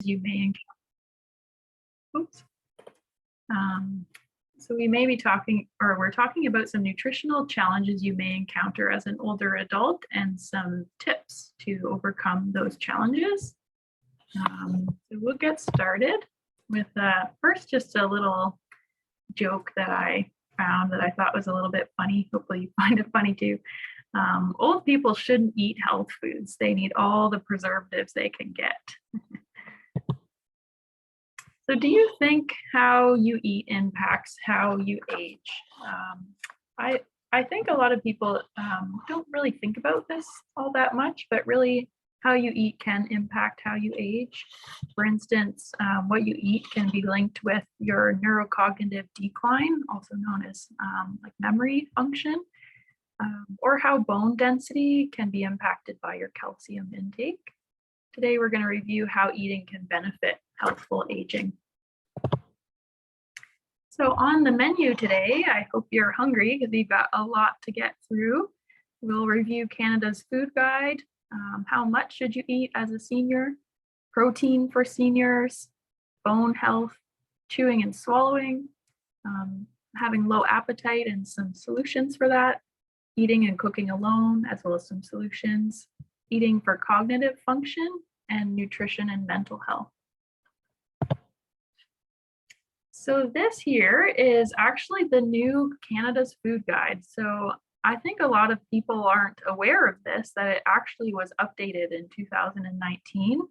you may encounter. Oops. So we may be talking, or we're talking about some nutritional challenges you may encounter as an older adult and some tips to overcome those challenges. So we'll get started with first just a little joke that I found that I thought was a little bit funny. Hopefully you find it funny too. Old people shouldn't eat health foods. They need all the preservatives they can get. So do you think how you eat impacts how you age? I think a lot of people don't really think about this all that much, but really how you eat can impact how you age. For instance, what you eat can be linked with your neurocognitive decline, also known as like memory function, or how bone density can be impacted by your calcium intake. Today, we're going to review how eating can benefit healthful aging. So on the menu today, I hope you're hungry because we've got a lot to get through. We'll review Canada's food guide, how much should you eat as a senior, protein for seniors, bone health, chewing and swallowing, having low appetite and some solutions for that, eating and cooking alone, as well as some solutions, eating for cognitive function, and nutrition and mental health. So this here is actually the new Canada's food guide. So I think a lot of people aren't aware of this, that it actually was updated in 2019,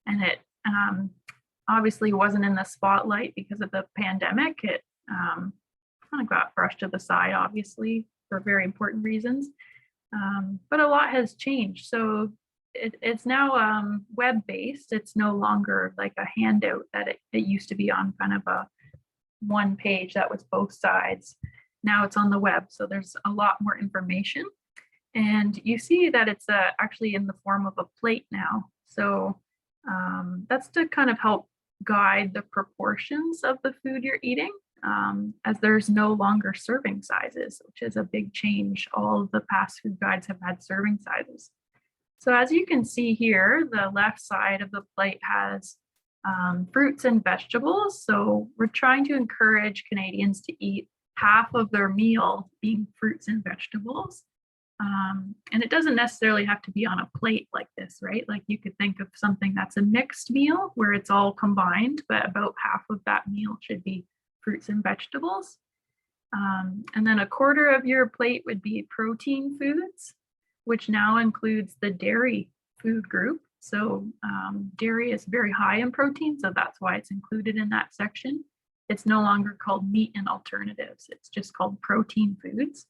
and it obviously wasn't in the spotlight because of the pandemic. It kind of got brushed to the side, obviously, for very important reasons. But a lot has changed. So it's now web-based. It's no longer like a handout that it used to be on kind of a one page that was both sides. Now it's on the web, so there's a lot more information. And you see that it's actually in the form of a plate now. So that's to kind of help guide the proportions of the food you're eating, as there's no longer serving sizes, which is a big change. All of the past food guides have had serving sizes. So as you can see here, the left side of the plate has fruits and vegetables. So we're trying to encourage Canadians to eat half of their meal being fruits and vegetables. And it doesn't necessarily have to be on a plate like this, right? Like you could think of something that's a mixed meal where it's all combined, but about half of that meal should be fruits and vegetables. And then a quarter of your plate would be protein foods, which now includes the dairy food group. So dairy is very high in protein, so that's why it's included in that section. It's no longer called meat and alternatives. It's just called protein foods.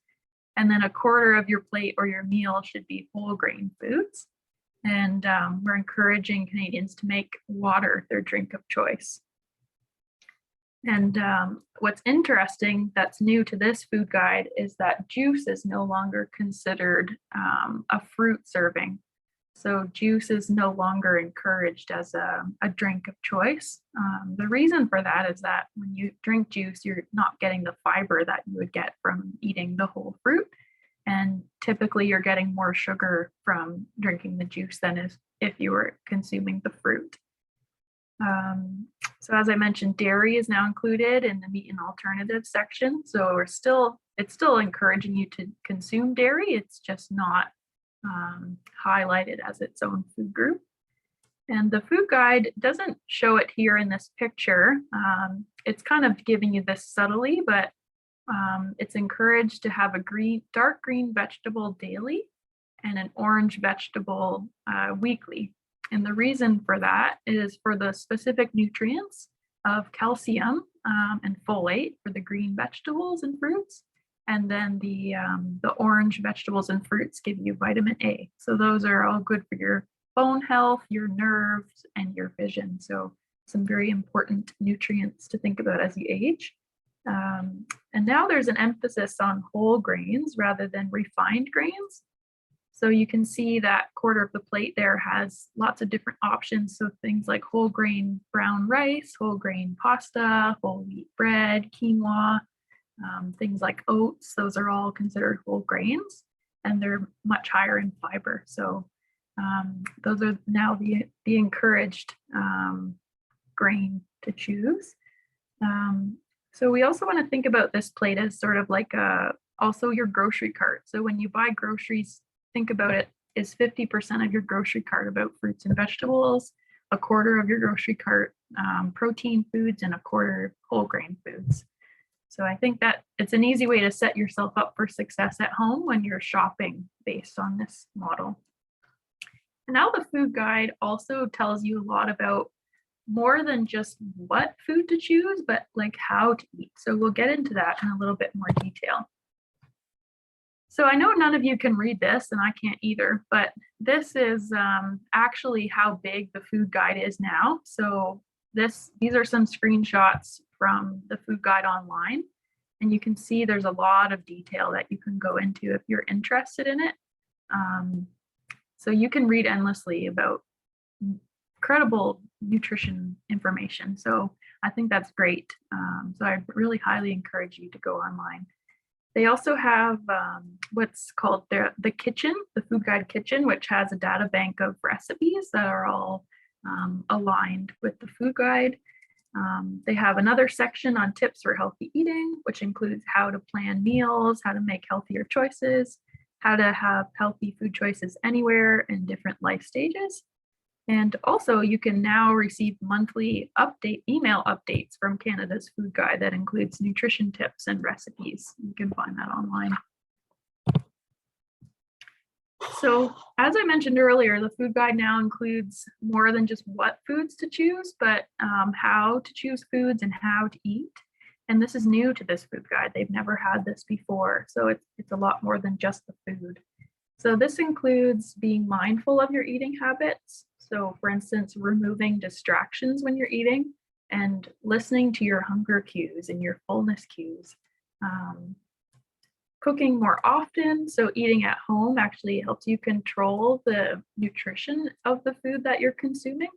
And then a quarter of your plate or your meal should be whole grain foods. And we're encouraging Canadians to make water their drink of choice. And what's interesting that's new to this food guide is that juice is no longer considered a fruit serving. So juice is no longer encouraged as a drink of choice. The reason for that is that when you drink juice, you're not getting the fiber that you would get from eating the whole fruit. And typically you're getting more sugar from drinking the juice than if you were consuming the fruit. So as I mentioned, dairy is now included in the meat and alternatives section. So it's still encouraging you to consume dairy. It's just not highlighted as its own food group. And the food guide doesn't show it here in this picture. It's kind of giving you this subtly, but it's encouraged to have a dark green vegetable daily and an orange vegetable weekly. And the reason for that is for the specific nutrients of calcium and folate for the green vegetables and fruits. And then the orange vegetables and fruits give you vitamin A. So those are all good for your bone health, your nerves, and your vision. So some very important nutrients to think about as you age. And now there's an emphasis on whole grains rather than refined grains. So you can see that quarter of the plate there has lots of different options. So things like whole grain brown rice, whole grain pasta, whole wheat bread, quinoa, things like oats, those are all considered whole grains, and they're much higher in fiber. So those are now the encouraged grain to choose. So we also want to think about this plate as sort of like also your grocery cart. So when you buy groceries, think about it, is 50% of your grocery cart about fruits and vegetables, a quarter of your grocery cart protein foods, and a quarter whole grain foods. So I think that it's an easy way to set yourself up for success at home when you're shopping based on this model. And now the food guide also tells you a lot about more than just what food to choose, but like how to eat. So we'll get into that in a little bit more detail. So I know none of you can read this, and I can't either, but this is actually how big the food guide is now. So these are some screenshots from the food guide online, and you can see there's a lot of detail that you can go into if you're interested in it. So you can read endlessly about incredible nutrition information. So I think that's great. So I really highly encourage you to go online. They also have what's called the kitchen, the food guide kitchen, which has a data bank of recipes that are all aligned with the food guide. They have another section on tips for healthy eating, which includes how to plan meals, how to make healthier choices, how to have healthy food choices anywhere in different life stages. And also you can now receive monthly email updates from Canada's food guide that includes nutrition tips and recipes. You can find that online. So as I mentioned earlier, the food guide now includes more than just what foods to choose, but how to choose foods and how to eat. And this is new to this food guide. They've never had this before. So it's a lot more than just the food. So this includes being mindful of your eating habits. So for instance, removing distractions when you're eating and listening to your hunger cues and your fullness cues. Cooking more often, so eating at home actually helps you control the nutrition of the food that you're consuming.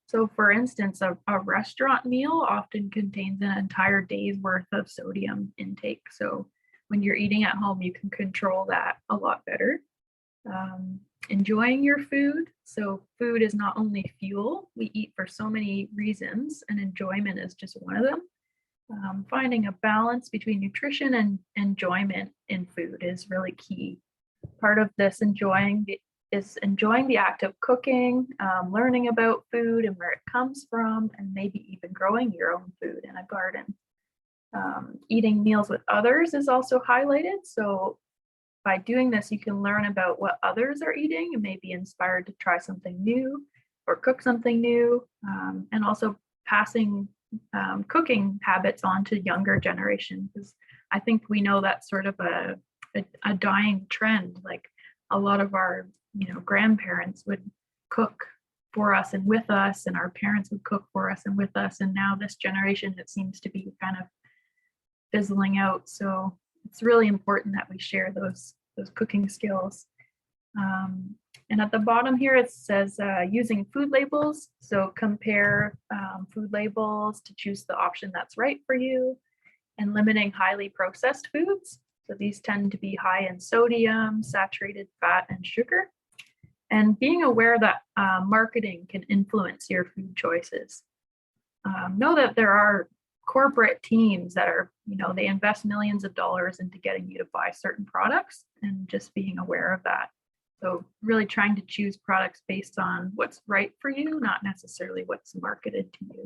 So for instance, a restaurant meal often contains an entire day's worth of sodium intake. So when you're eating at home, you can control that a lot better. Enjoying your food. So food is not only fuel, we eat for so many reasons, and enjoyment is just one of them. Finding a balance between nutrition and enjoyment in food is really key. Part of this enjoying the act of cooking, learning about food and where it comes from, and maybe even growing your own food in a garden. Eating meals with others is also highlighted. So by doing this, you can learn about what others are eating and may be inspired to try something new or cook something new, and also passing cooking habits on to younger generations, because I think we know that's sort of a dying trend. Like a lot of our grandparents would cook for us and with us, and our parents would cook for us and with us, and now this generation, it seems to be kind of fizzling out. So it's really important that we share those cooking skills. And at the bottom here, it says using food labels. So compare food labels to choose the option that's right for you, and limiting highly processed foods. So these tend to be high in sodium, saturated fat, and sugar. And being aware that marketing can influence your food choices. Know that there are corporate teams that are, they invest millions of dollars into getting you to buy certain products, and just being aware of that. So really trying to choose products based on what's right for you, not necessarily what's marketed to you.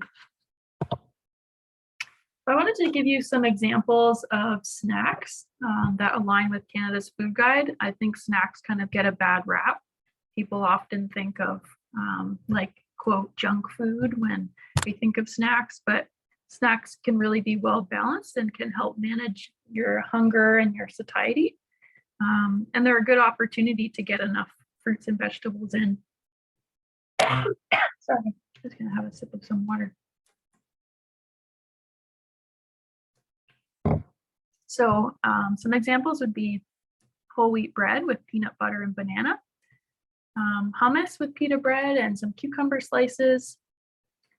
I wanted to give you some examples of snacks that align with Canada's food guide. I think snacks kind of get a bad rap. People often think of like, quote, junk food when we think of snacks, but snacks can really be well balanced and can help manage your hunger and your satiety. And they're a good opportunity to get enough fruits and vegetables in. Sorry, just gonna have a sip of some water. So some examples would be whole wheat bread with peanut butter and banana, hummus with pita bread and some cucumber slices,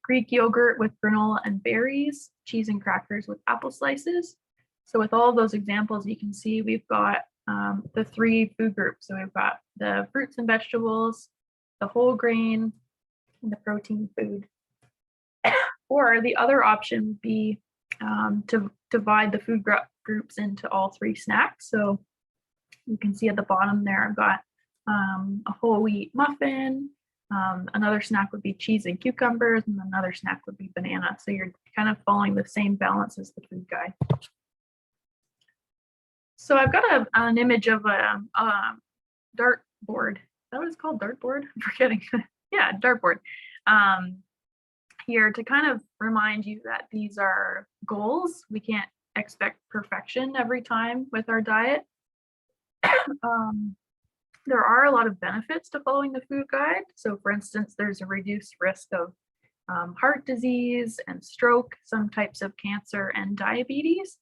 Greek yogurt with granola and berries, cheese and crackers with apple slices. So with all those examples, you can see we've got the three food groups. So we've got the fruits and vegetables, the whole grain, and the protein food. Or the other option would be to divide the food groups into all 3 snacks. So you can see at the bottom there, I've got a whole wheat muffin. Another snack would be cheese and cucumbers, and another snack would be banana. So you're kind of following the same balance as the food guide. So I've got an image of a dartboard. Is that what it's called? Dartboard? I'm forgetting. Yeah, dartboard. Here to kind of remind you that these are goals. We can't expect perfection every time with our diet. There are a lot of benefits to following the food guide. So for instance, there's a reduced risk of heart disease and stroke, some types of cancer and diabetes,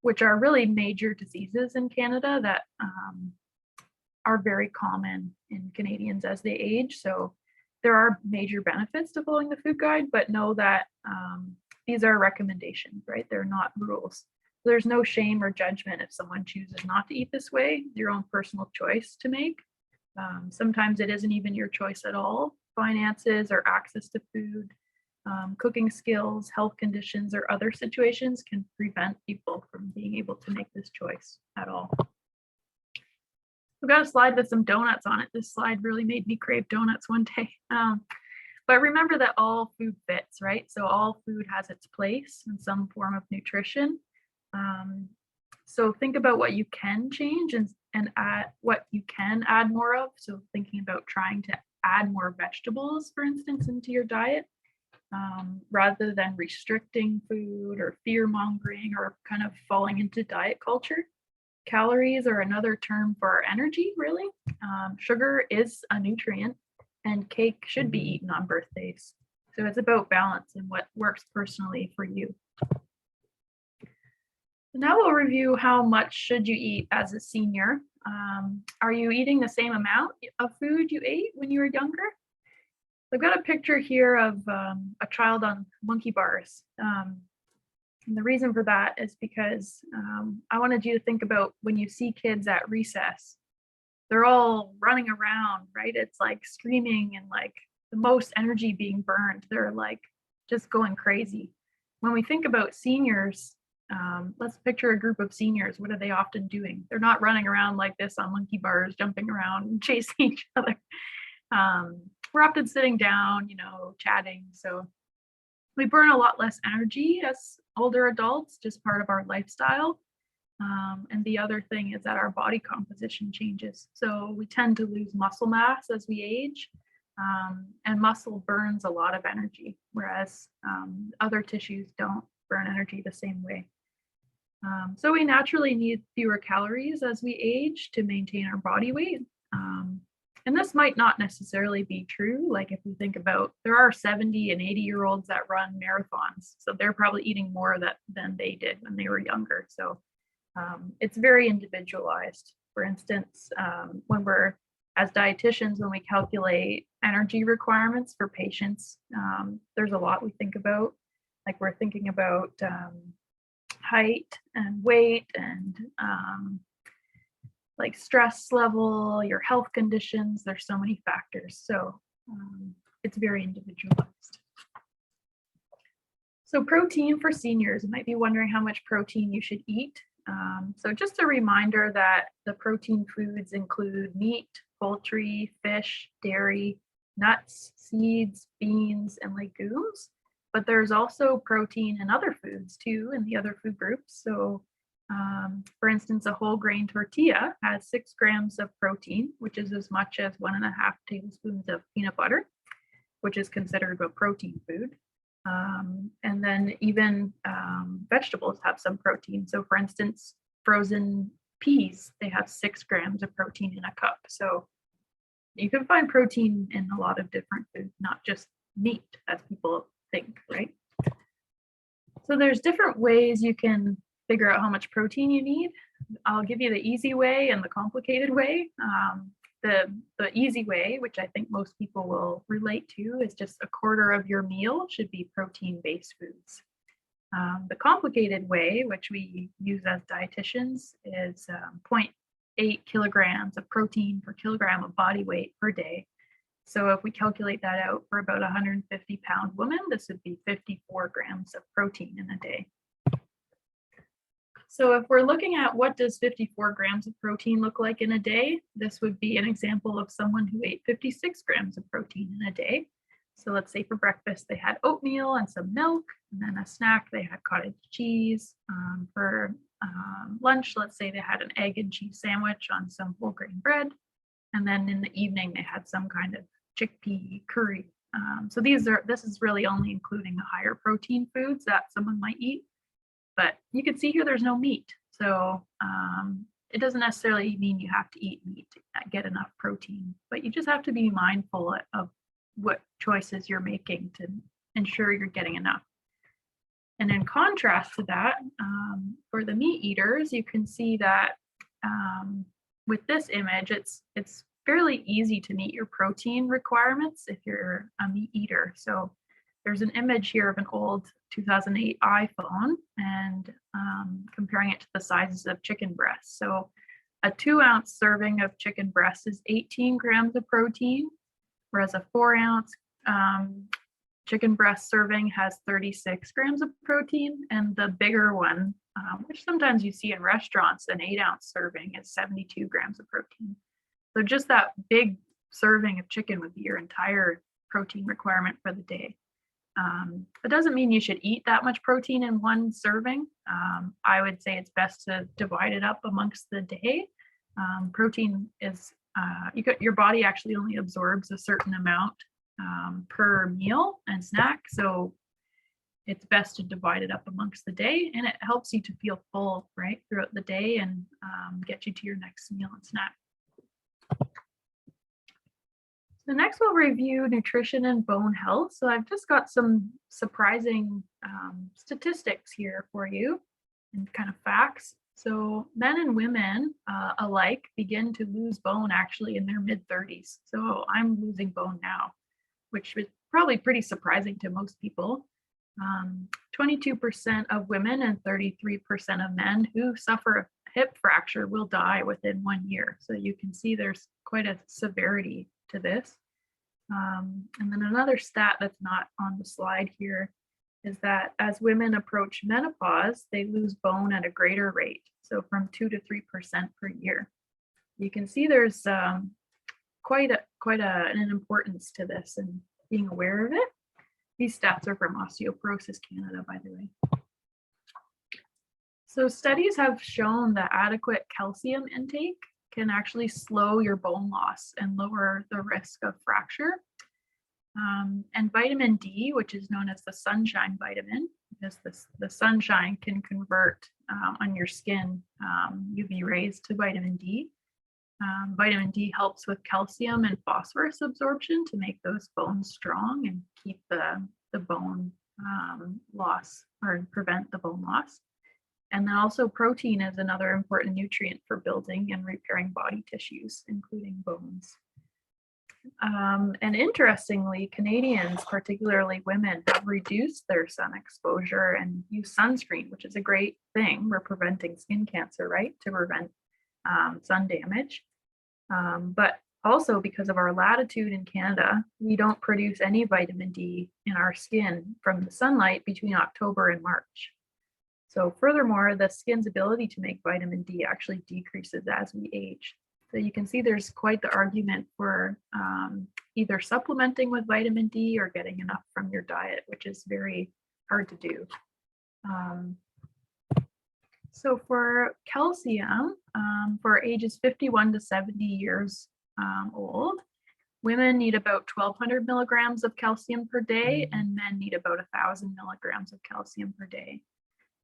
which are really major diseases in Canada that are very common in Canadians as they age. So there are major benefits to following the food guide, but know that these are recommendations, right? They're not rules. There's no shame or judgment if someone chooses not to eat this way. It's your own personal choice to make. Sometimes it isn't even your choice at all. Finances or access to food, cooking skills, health conditions, or other situations can prevent people from being able to make this choice at all. We've got a slide with some donuts on it. This slide really made me crave donuts one day. But remember that all food fits, right? So all food has its place in some form of nutrition. So think about what you can change and add what you can add more of. So thinking about trying to add more vegetables, for instance, into your diet, rather than restricting food or fear mongering or kind of falling into diet culture. Calories are another term for energy, really. Sugar is a nutrient, and cake should be eaten on birthdays. So it's about balance and what works personally for you. Now we'll review how much should you eat as a senior. Are you eating the same amount of food you ate when you were younger? I've got a picture here of a child on monkey bars. And the reason for that is because I wanted you to think about when you see kids at recess, they're all running around, right? It's like screaming and like the most energy being burned. They're like just going crazy. When we think about seniors, let's picture a group of seniors. What are they often doing? They're not running around like this on monkey bars, jumping around and chasing each other. We're often sitting down, chatting. So we burn a lot less energy as older adults, just part of our lifestyle. And the other thing is that our body composition changes. So we tend to lose muscle mass as we age, and muscle burns a lot of energy, whereas other tissues don't burn energy the same way. So we naturally need fewer calories as we age to maintain our body weight. And this might not necessarily be true. Like if we think about, there are 70 and 80-year-olds that run marathons. So they're probably eating more than they did when they were younger. So it's very individualized. For instance, when we're, as dietitians, when we calculate energy requirements for patients, there's a lot we think about. Like we're thinking about height and weight and like stress level, your health conditions. There's so many factors. So it's very individualized. So protein for seniors, you might be wondering how much protein you should eat. So just a reminder that the protein foods include meat, poultry, fish, dairy, nuts, seeds, beans, and legumes. But there's also protein in other foods too, in the other food groups. So for instance, a whole grain tortilla has 6 grams of protein, which is as much as 1.5 tablespoons of peanut butter, which is considered a protein food. And then even vegetables have some protein. So for instance, frozen peas, they have 6 grams of protein in a cup. So you can find protein in a lot of different foods, not just meat, as people think, right? So there's different ways you can figure out how much protein you need. I'll give you the easy way and the complicated way. The easy way, which I think most people will relate to, is just 1/4 of your meal should be protein-based foods. The complicated way, which we use as dietitians, is 0.8 kilograms of protein per kilogram of body weight per day. So if we calculate that out for about a 150-pound woman, this would be 54 54 grams of protein in a day. So if we're looking at what does 54 grams of protein look like in a day, this would be an example of someone who ate 56 grams of protein in a day. So let's say for breakfast they had oatmeal and some milk, and then a snack they had cottage cheese. For lunch, let's say they had an egg and cheese sandwich on some whole grain bread, and then in the evening they had some kind of chickpea curry. So this is really only including the higher protein foods that someone might eat. But you can see here there's no meat. So it doesn't necessarily mean you have to eat meat to get enough protein, but you just have to be mindful of what choices you're making to ensure you're getting enough. And in contrast to that, for the meat eaters, you can see that with this image, it's fairly easy to meet your protein requirements if you're a meat eater. So there's an image here of an old 2008 iPhone and comparing it to the sizes of chicken breasts. So a 2-ounce serving of chicken breast is 18 grams of protein, whereas a 4-ounce chicken breast serving has 36 grams of protein, and the bigger one, which sometimes you see in restaurants, an 8-ounce serving is 72 grams of protein. So just that big serving of chicken would be your entire protein requirement for the day. It doesn't mean you should eat that much protein in one serving. I would say it's best to divide it up amongst the day. Protein is, your body actually only absorbs a certain amount per meal and snack. So it's best to divide it up amongst the day, and it helps you to feel full, right, throughout the day and get you to your next meal and snack. So next we'll review nutrition and bone health. So I've just got some surprising statistics here for you and kind of facts. So men and women alike begin to lose bone actually in their mid-30s. So I'm losing bone now, which is probably pretty surprising to most people. 22% of women and 33% of men who suffer a hip fracture will die within 1 year. So you can see there's quite a severity to this. And then another stat that's not on the slide here is that as women approach menopause, they lose bone at a greater rate, so from 2 to 3% per year. You can see there's quite an importance to this and being aware of it. These stats are from Osteoporosis Canada, by the way. So studies have shown that adequate calcium intake can actually slow your bone loss and lower the risk of fracture. And vitamin D, which is known as the sunshine vitamin, because the sunshine can convert on your skin UV rays to vitamin D. Vitamin D helps with calcium and phosphorus absorption to make those bones strong and keep the bone loss, or prevent the bone loss. And then also protein is another important nutrient for building and repairing body tissues, including bones. And interestingly, Canadians, particularly women, have reduced their sun exposure and use sunscreen, which is a great thing. We're preventing skin cancer, right, to prevent sun damage. But also because of our latitude in Canada, we don't produce any vitamin D in our skin from the sunlight between October and March. So furthermore, the skin's ability to make vitamin D actually decreases as we age. So you can see there's quite the argument for either supplementing with vitamin D or getting enough from your diet, which is very hard to do. So for calcium, for ages 51 to 70 years old, women need about 1,200 milligrams of calcium per day, and men need about 1,000 milligrams of calcium per day.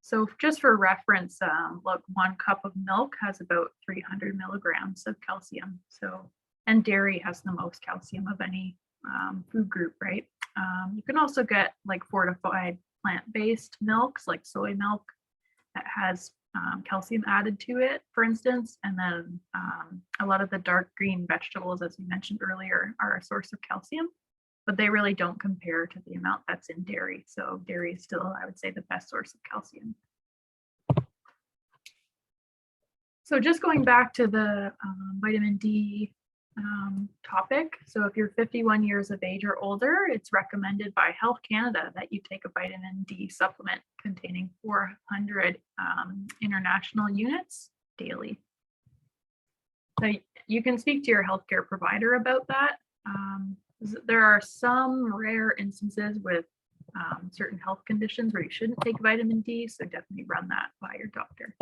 So just for reference, look, 1 cup of milk has about 300 milligrams of calcium. So, and dairy has the most calcium of any food group, right? You can also get like fortified plant-based milks, like soy milk, that has calcium added to it, for instance. And then a lot of the dark green vegetables, as we mentioned earlier, are a source of calcium, but they really don't compare to the amount that's in dairy. So dairy is still, I would say, the best source of calcium. So just going back to the vitamin D topic. So if you're 51 years of age or older, it's recommended by Health Canada that you take a vitamin D supplement containing 400 international units daily. So you can speak to your healthcare provider about that. There are some rare instances with certain health conditions where you shouldn't take vitamin D, so definitely run that by your doctor.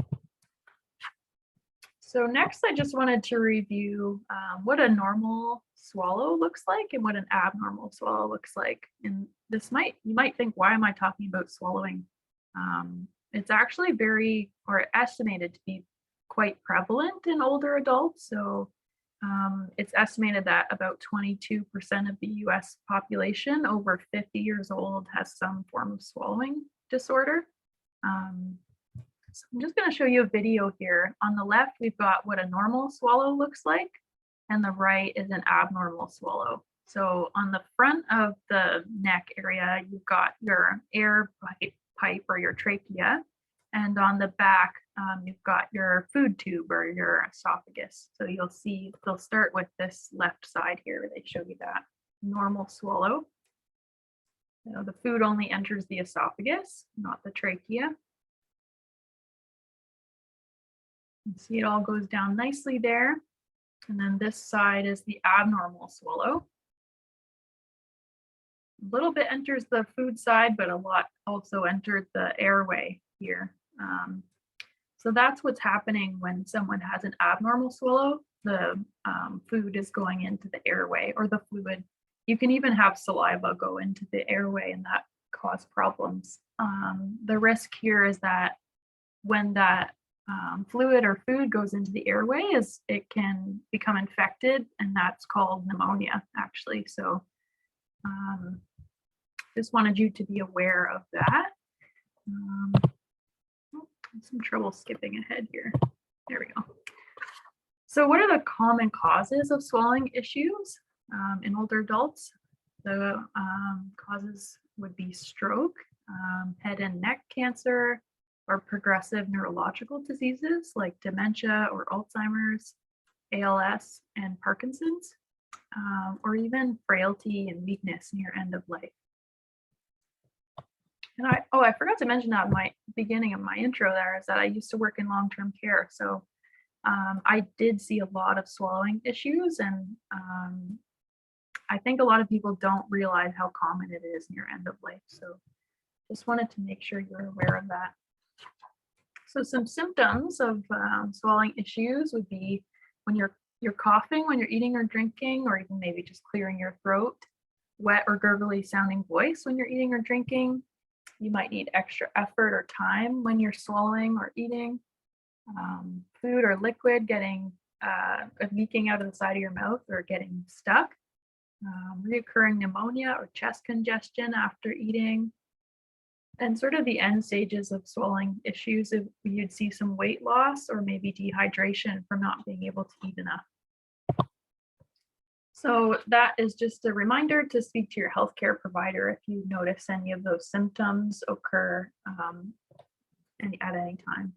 So next, I just wanted to review what a normal swallow looks like and what an abnormal swallow looks like. And you might think, why am I talking about swallowing? It's actually estimated to be quite prevalent in older adults. So it's estimated that about 22% of the US population over 50 years old has some form of swallowing disorder. So I'm just going to show you a video here. On the left, we've got what a normal swallow looks like, and the right is an abnormal swallow. So on the front of the neck area, you've got your air pipe or your trachea, and on the back, you've got your food tube or your esophagus. So you'll see they'll start with this left side here where they show you that normal swallow. So the food only enters the esophagus, not the trachea. You see it all goes down nicely there. And then this side is the abnormal swallow. A little bit enters the food side, but a lot also entered the airway here. So that's what's happening when someone has an abnormal swallow. The food is going into the airway or the fluid. You can even have saliva go into the airway and that cause problems. The risk here is that when that fluid or food goes into the airway, it can become infected, and that's called pneumonia, actually. So just wanted you to be aware of that. Some trouble skipping ahead here. There we go. So what are the common causes of swallowing issues in older adults? The causes would be stroke, head and neck cancer, or progressive neurological diseases like dementia or Alzheimer's, ALS, and Parkinson's, or even frailty and weakness near end of life. And I forgot to mention that at my beginning of my intro there is that I used to work in long-term care. So I did see a lot of swallowing issues, and I think a lot of people don't realize how common it is near end of life. So just wanted to make sure you're aware of that. So some symptoms of swallowing issues would be when you're coughing, when you're eating or drinking, or even maybe just clearing your throat, wet or gurgly sounding voice when you're eating or drinking. You might need extra effort or time when you're swallowing or eating. Food or liquid getting leaking out of the side of your mouth or getting stuck. Reoccurring pneumonia or chest congestion after eating. And sort of the end stages of swallowing issues, if you'd see some weight loss or maybe dehydration from not being able to eat enough. So that is just a reminder to speak to your healthcare provider if you notice any of those symptoms occur at any time.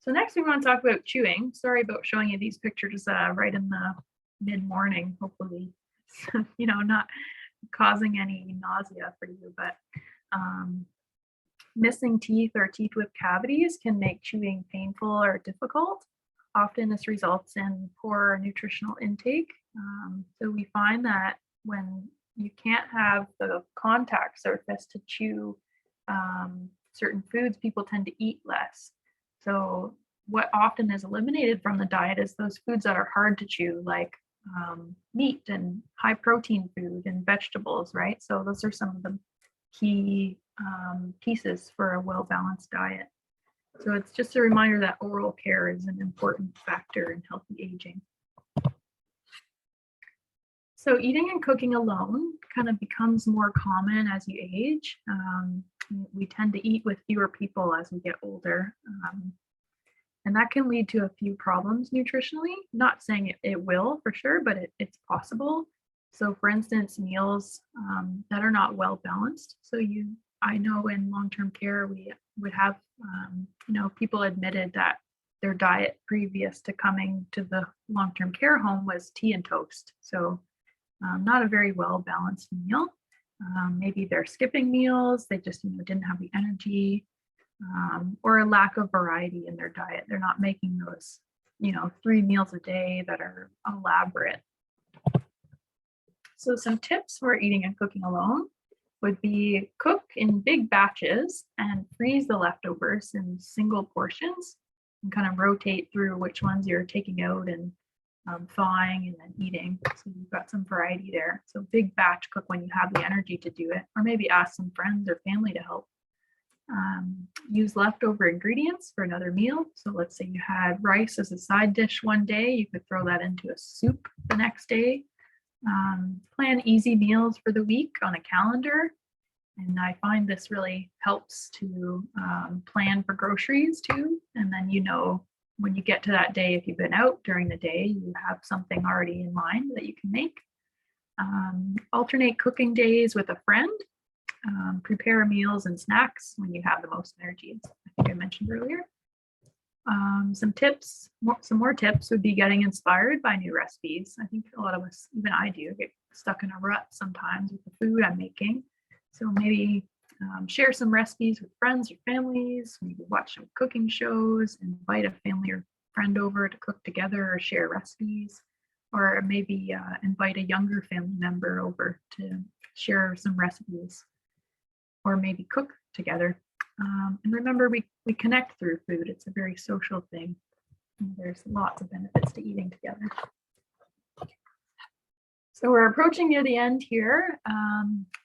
So next we want to talk about chewing. Sorry about showing you these pictures right in the mid-morning, hopefully, not causing any nausea for you, but missing teeth or teeth with cavities can make chewing painful or difficult. Often this results in poor nutritional intake. So we find that when you can't have the contact surface to chew certain foods, people tend to eat less. So what often is eliminated from the diet is those foods that are hard to chew, like meat and high protein food and vegetables, right? So those are some of the key pieces for a well-balanced diet. So it's just a reminder that oral care is an important factor in healthy aging. So eating and cooking alone kind of becomes more common as you age. We tend to eat with fewer people as we get older. And that can lead to a few problems nutritionally. Not saying it will for sure, but it's possible. So for instance, meals that are not well balanced. So I know in long-term care, we would have, people admitted that their diet previous to coming to the long-term care home was tea and toast. So not a very well balanced meal. Maybe they're skipping meals, they just didn't have the energy, or a lack of variety in their diet. They're not making those 3 meals a day that are elaborate. So some tips for eating and cooking alone would be cook in big batches and freeze the leftovers in single portions and kind of rotate through which ones you're taking out and thawing and then eating. So you've got some variety there. So big batch cook when you have the energy to do it, or maybe ask some friends or family to help. Use leftover ingredients for another meal. So let's say you had rice as a side dish one day, you could throw that into a soup the next day. Plan easy meals for the week on a calendar. And I find this really helps to plan for groceries too. And then when you get to that day, if you've been out during the day, you have something already in mind that you can make. Alternate cooking days with a friend. Prepare meals and snacks when you have the most energy, as I think I mentioned earlier. Some more tips would be getting inspired by new recipes. I think a lot of us, even I do, get stuck in a rut sometimes with the food I'm making. So maybe share some recipes with friends or families, maybe watch some cooking shows, invite a family or friend over to cook together or share recipes, or maybe invite a younger family member over to share some recipes, or maybe cook together. And remember, we connect through food. It's a very social thing. And there's lots of benefits to eating together. So we're approaching near the end here,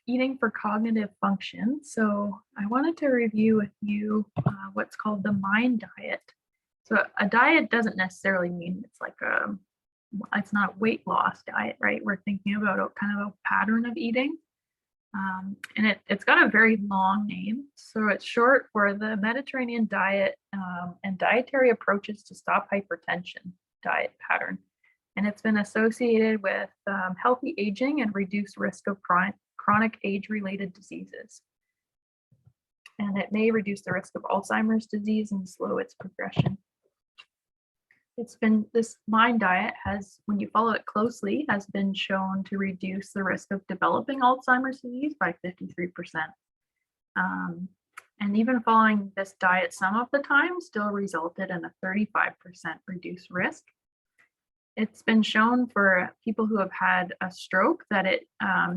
eating for cognitive function. So I wanted to review with you what's called the MIND diet. So a diet doesn't necessarily mean it's not a weight loss diet, right? We're thinking about kind of a pattern of eating. And it's got a very long name. So it's short for the Mediterranean diet and dietary approaches to stop hypertension diet pattern. And it's been associated with healthy aging and reduced risk of chronic age-related diseases. And it may reduce the risk of Alzheimer's disease and slow its progression. This MIND diet when you follow it closely, has been shown to reduce the risk of developing Alzheimer's disease by 53%. And even following this diet some of the time still resulted in a 35% reduced risk. It's been shown for people who have had a stroke that it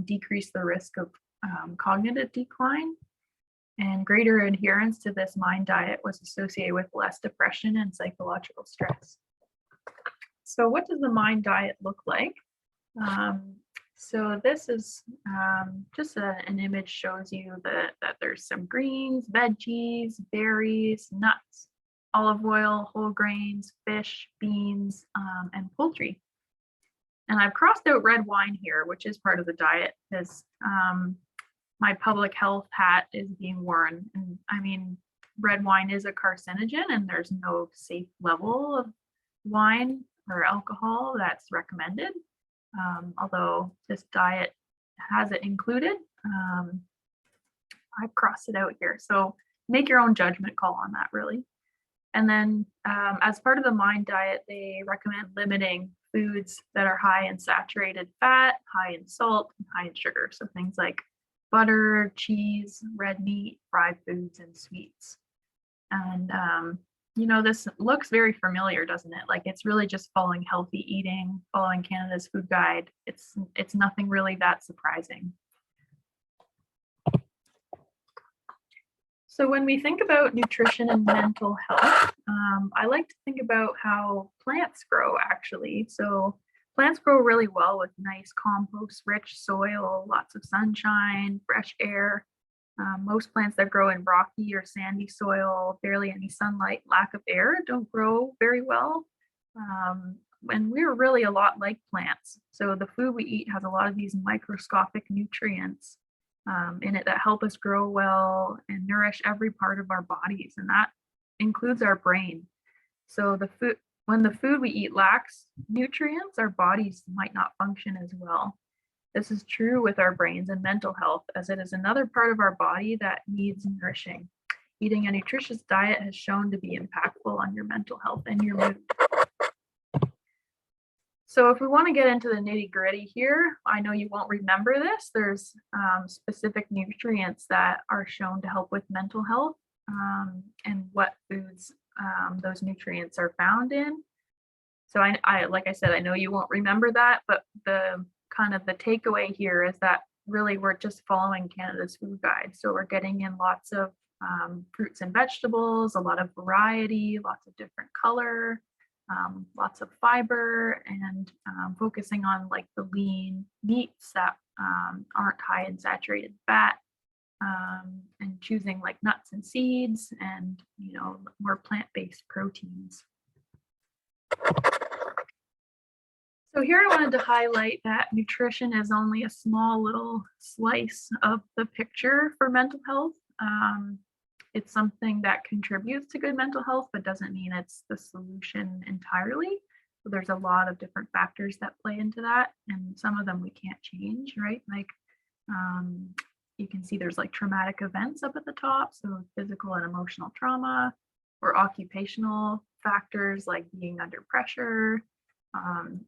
decreased the risk of cognitive decline, and greater adherence to this MIND diet was associated with less depression and psychological stress. So what does the MIND diet look like? So this is just an image shows you that there's some greens, veggies, berries, nuts, olive oil, whole grains, fish, beans, and poultry. And I've crossed out red wine here, which is part of the diet, because my public health hat is being worn. And I mean, red wine is a carcinogen, and there's no safe level of wine or alcohol that's recommended. Although this diet has it included, I've crossed it out here. So make your own judgment call on that, really. And then as part of the MIND diet, they recommend limiting foods that are high in saturated fat, high in salt, and high in sugar. So things like butter, cheese, red meat, fried foods, and sweets. And this looks very familiar, doesn't it? Like, it's really just following healthy eating, following Canada's food guide. It's nothing really that surprising. So when we think about nutrition and mental health, I like to think about how plants grow, actually. So plants grow really well with nice compost-rich soil, lots of sunshine, fresh air. Most plants that grow in rocky or sandy soil, barely any sunlight, lack of air, don't grow very well. And we're really a lot like plants. So the food we eat has a lot of these microscopic nutrients in it that help us grow well and nourish every part of our bodies, and that includes our brain. So when the food we eat lacks nutrients, our bodies might not function as well. This is true with our brains and mental health, as it is another part of our body that needs nourishing. Eating a nutritious diet has shown to be impactful on your mental health and your mood. So if we want to get into the nitty-gritty here, I know you won't remember this. There's specific nutrients that are shown to help with mental health, and what foods those nutrients are found in. So I like I said, I know you won't remember that, but the kind of the takeaway here is that really we're just following Canada's food guide. So we're getting in lots of fruits and vegetables, a lot of variety, lots of different color, lots of fiber, and focusing on like the lean meats that aren't high in saturated fat, and choosing like nuts and seeds, and more plant-based proteins. So here I wanted to highlight that nutrition is only a small little slice of the picture for mental health. It's something that contributes to good mental health, but doesn't mean it's the solution entirely. So there's a lot of different factors that play into that, and some of them we can't change, right? Like you can see there's like traumatic events up at the top, so physical and emotional trauma, or occupational factors like being under pressure,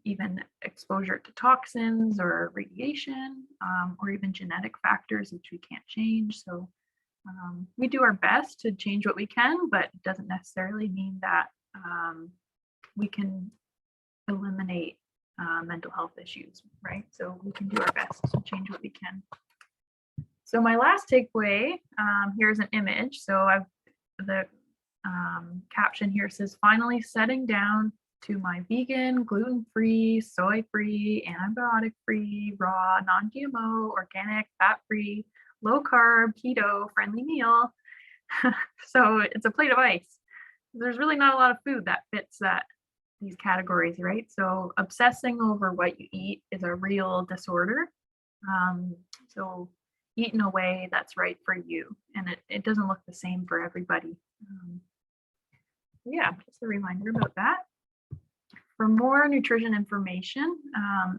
even exposure to toxins or radiation, or even genetic factors which we can't change. So we do our best to change what we can, but it doesn't necessarily mean that we can eliminate mental health issues, right? So we can do our best to change what we can. So my last takeaway, here's an image. So the caption here says, finally setting down to my vegan, gluten-free, soy-free, antibiotic-free, raw, non-GMO, organic, fat-free, low-carb, keto-friendly meal. So it's a plate of ice. There's really not a lot of food that fits these categories, right? So obsessing over what you eat is a real disorder. So eat in a way that's right for you, and it doesn't look the same for everybody. Yeah, just a reminder about that. For more nutrition information,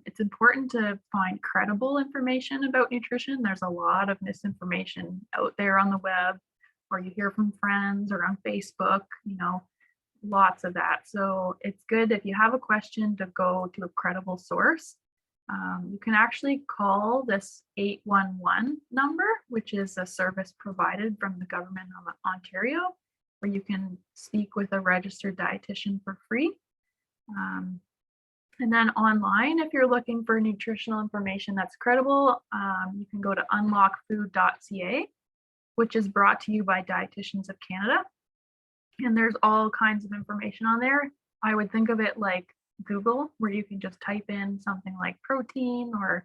it's important to find credible information about nutrition. There's a lot of misinformation out there on the web, or you hear from friends or on Facebook, lots of that. So it's good if you have a question to go to a credible source. You can actually call this 811 number, which is a service provided from the government of Ontario, where you can speak with a registered dietitian for free. And then online, if you're looking for nutritional information that's credible, you can go to unlockfood.ca, which is brought to you by Dietitians of Canada. And there's all kinds of information on there. I would think of it like Google, where you can just type in something like protein or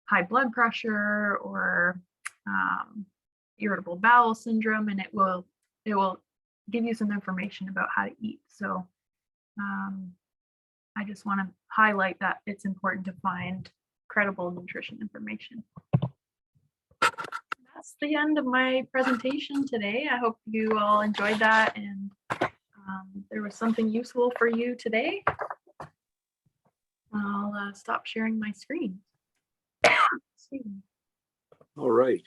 high blood pressure or irritable bowel syndrome, and it will give you some information about how to eat. So I just want to highlight that it's important to find credible nutrition information. That's the end of my presentation today. I hope you all enjoyed that, and there was something useful for you today. I'll stop sharing my screen. All right.